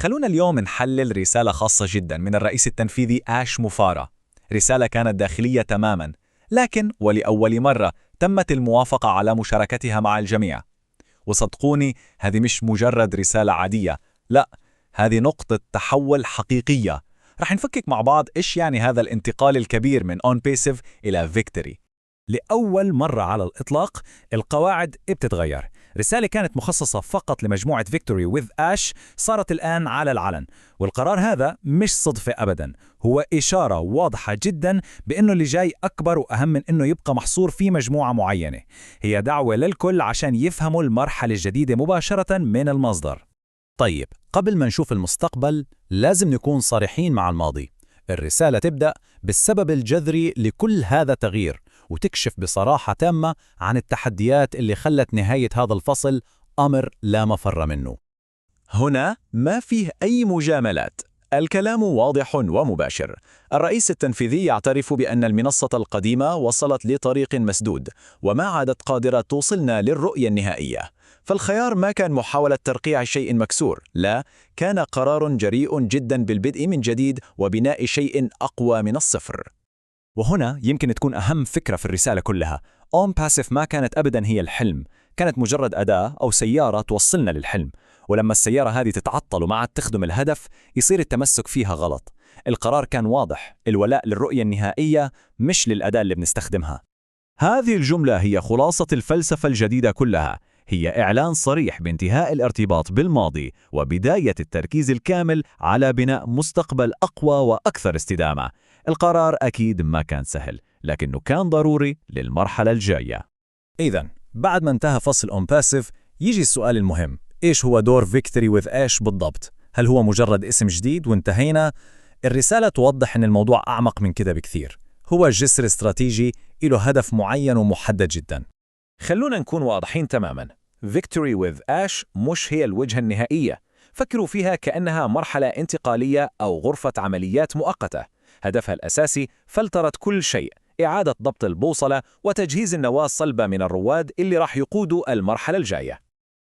خلونا اليوم نحلل رسالة خاصة جدا من الرئيس التنفيذي آش مفارا. رسالة كانت داخلية تماما، لكن ولأول مرة تمت الموافقة على مشاركتها مع الجميع. وصدقوني، هذه مش مجرد رسالة عادية، لا، هذه نقطة تحول حقيقية. رح نفكك مع بعض إيش يعني هذا الانتقال الكبير من On Passive إلى Victory. لأول مرة على الإطلاق القواعد بتتغير. رسالة كانت مخصصة فقط لمجموعة فيكتوري with آش صارت الآن على العلن، والقرار هذا مش صدفة أبدا، هو إشارة واضحة جدا بأنه اللي جاي أكبر وأهم من أنه يبقى محصور في مجموعة معينة. هي دعوة للكل عشان يفهموا المرحلة الجديدة مباشرة من المصدر. طيب، قبل ما نشوف المستقبل لازم نكون صريحين مع الماضي. الرسالة تبدأ بالسبب الجذري لكل هذا التغيير، وتكشف بصراحة تامة عن التحديات اللي خلت نهاية هذا الفصل أمر لا مفر منه. هنا ما فيه أي مجاملات، الكلام واضح ومباشر. الرئيس التنفيذي يعترف بأن المنصة القديمة وصلت لطريق مسدود وما عادت قادرة توصلنا للرؤية النهائية. فالخيار ما كان محاولة ترقيع شيء مكسور، لا، كان قرار جريء جدا بالبدء من جديد وبناء شيء أقوى من الصفر. وهنا يمكن تكون أهم فكرة في الرسالة كلها. On Passive ما كانت أبدا هي الحلم، كانت مجرد أداة أو سيارة توصلنا للحلم. ولما السيارة هذه تتعطل وما عاد تخدم الهدف، يصير التمسك فيها غلط. القرار كان واضح، الولاء للرؤية النهائية مش للأداة اللي بنستخدمها. هذه الجملة هي خلاصة الفلسفة الجديدة كلها، هي إعلان صريح بانتهاء الارتباط بالماضي وبداية التركيز الكامل على بناء مستقبل أقوى وأكثر استدامة. القرار أكيد ما كان سهل، لكنه كان ضروري للمرحلة الجاية. إذن بعد ما انتهى فصل On Passive يجي السؤال المهم، إيش هو دور Victory with آش بالضبط؟ هل هو مجرد اسم جديد وانتهينا؟ الرسالة توضح أن الموضوع أعمق من كده بكثير، هو جسر استراتيجي له هدف معين ومحدد جدا. خلونا نكون واضحين تماما، Victory with آش مش هي الوجهة النهائية. فكروا فيها كأنها مرحلة انتقالية أو غرفة عمليات مؤقتة. هدفها الأساسي فلترة كل شيء، إعادة ضبط البوصلة وتجهيز النواة الصلبة من الرواد اللي راح يقودوا المرحلة الجاية.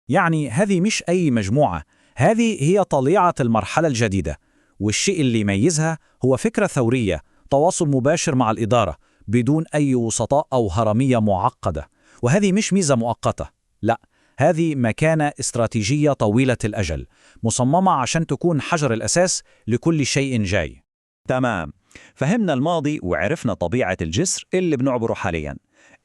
يعني هذه مش أي مجموعة، هذه هي طليعة المرحلة الجديدة. والشيء اللي يميزها هو فكرة ثورية، تواصل مباشر مع الإدارة بدون أي وسطاء أو هرمية معقدة. وهذه مش ميزة مؤقتة، لا، هذه مكانة استراتيجية طويلة الأجل، مصممة عشان تكون حجر الأساس لكل شيء جاي. تمام، فهمنا الماضي وعرفنا طبيعة الجسر اللي بنعبره حالياً.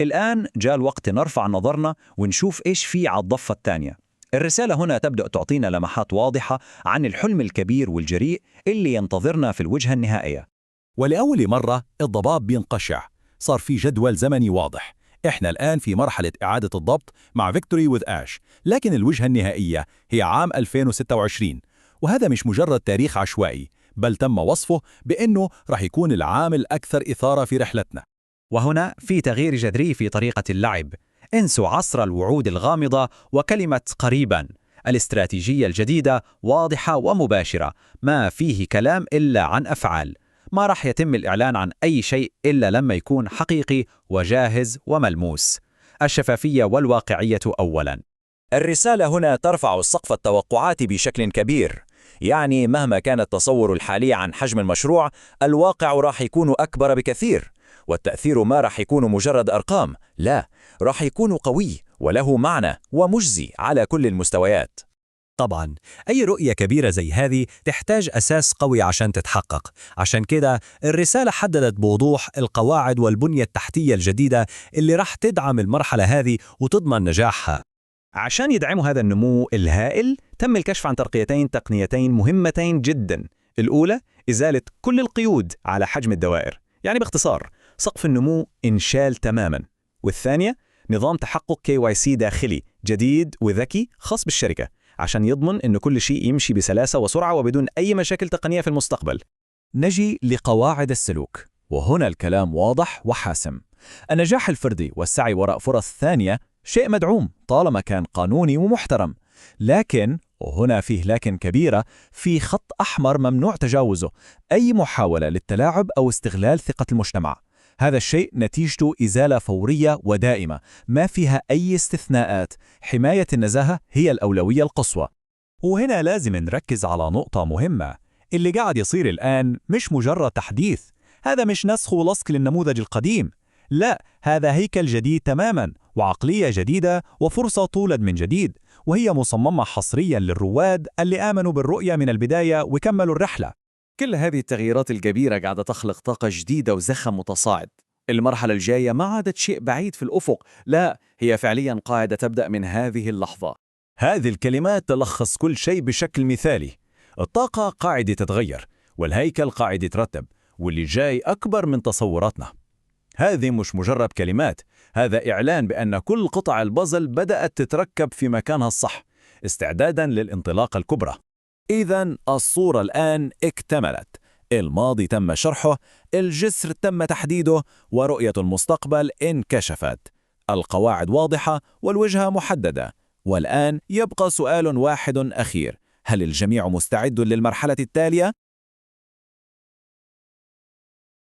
الآن جاء الوقت نرفع نظرنا ونشوف إيش في على الضفة الثانية. الرسالة هنا تبدأ تعطينا لمحات واضحة عن الحلم الكبير والجريء اللي ينتظرنا في الوجهة النهائية. ولأول مرة الضباب بينقشع، صار في جدول زمني واضح. إحنا الآن في مرحلة إعادة الضبط مع Victory with آش، لكن الوجهة النهائية هي عام 2026، وهذا مش مجرد تاريخ عشوائي، بل تم وصفه بأنه رح يكون العام الأكثر إثارة في رحلتنا. وهنا في تغيير جذري في طريقة اللعب. انسوا عصر الوعود الغامضة وكلمة قريباً. الاستراتيجية الجديدة واضحة ومباشرة، ما فيه كلام إلا عن أفعال. ما رح يتم الإعلان عن أي شيء إلا لما يكون حقيقي وجاهز وملموس. الشفافية والواقعية أولاً. الرسالة هنا ترفع السقف التوقعات بشكل كبير. يعني مهما كان التصور الحالي عن حجم المشروع، الواقع راح يكون أكبر بكثير. والتأثير ما راح يكون مجرد أرقام، لا، راح يكون قوي وله معنى ومجزي على كل المستويات. طبعاً أي رؤية كبيرة زي هذه تحتاج أساس قوي عشان تتحقق. عشان كده الرسالة حددت بوضوح القواعد والبنية التحتية الجديدة اللي راح تدعم المرحلة هذه وتضمن نجاحها. عشان يدعموا هذا النمو الهائل، تم الكشف عن ترقيتين تقنيتين مهمتين جداً. الأولى إزالة كل القيود على حجم الدوائر، يعني باختصار سقف النمو انشال تماماً. والثانية نظام تحقق KYC داخلي جديد وذكي خاص بالشركة، عشان يضمن أن كل شيء يمشي بسلاسة وسرعة وبدون أي مشاكل تقنية في المستقبل. نجي لقواعد السلوك، وهنا الكلام واضح وحاسم. النجاح الفردي والسعي وراء فرص ثانية شيء مدعوم طالما كان قانوني ومحترم، لكن، وهنا فيه لكن كبيرة، في خط أحمر ممنوع تجاوزه: أي محاولة للتلاعب أو استغلال ثقة المجتمع. هذا الشيء نتيجته إزالة فورية ودائمة، ما فيها أي استثناءات. حماية النزاهة هي الأولوية القصوى. وهنا لازم نركز على نقطة مهمة. اللي قاعد يصير الآن مش مجرد تحديث، هذا مش نسخ ولصق للنموذج القديم، لا، هذا هيكل جديد تماما وعقلية جديدة وفرصة تولد من جديد، وهي مصممة حصريا للرواد اللي آمنوا بالرؤية من البداية وكملوا الرحلة. كل هذه التغييرات الكبيرة قاعدة تخلق طاقة جديدة وزخم متصاعد. المرحلة الجاية ما عادت شيء بعيد في الأفق، لا، هي فعليا قاعدة تبدأ من هذه اللحظة. هذه الكلمات تلخص كل شيء بشكل مثالي. الطاقة قاعدة تتغير، والهيكل قاعد يترتب، واللي جاي أكبر من تصوراتنا. هذه مش مجرد كلمات، هذا إعلان بأن كل قطع البازل بدأت تتركب في مكانها الصح، استعدادا للانطلاقة الكبرى. إذن الصورة الآن اكتملت، الماضي تم شرحه، الجسر تم تحديده، ورؤية المستقبل انكشفت. القواعد واضحة والوجهة محددة، والآن يبقى سؤال واحد أخير: هل الجميع مستعد للمرحلة التالية؟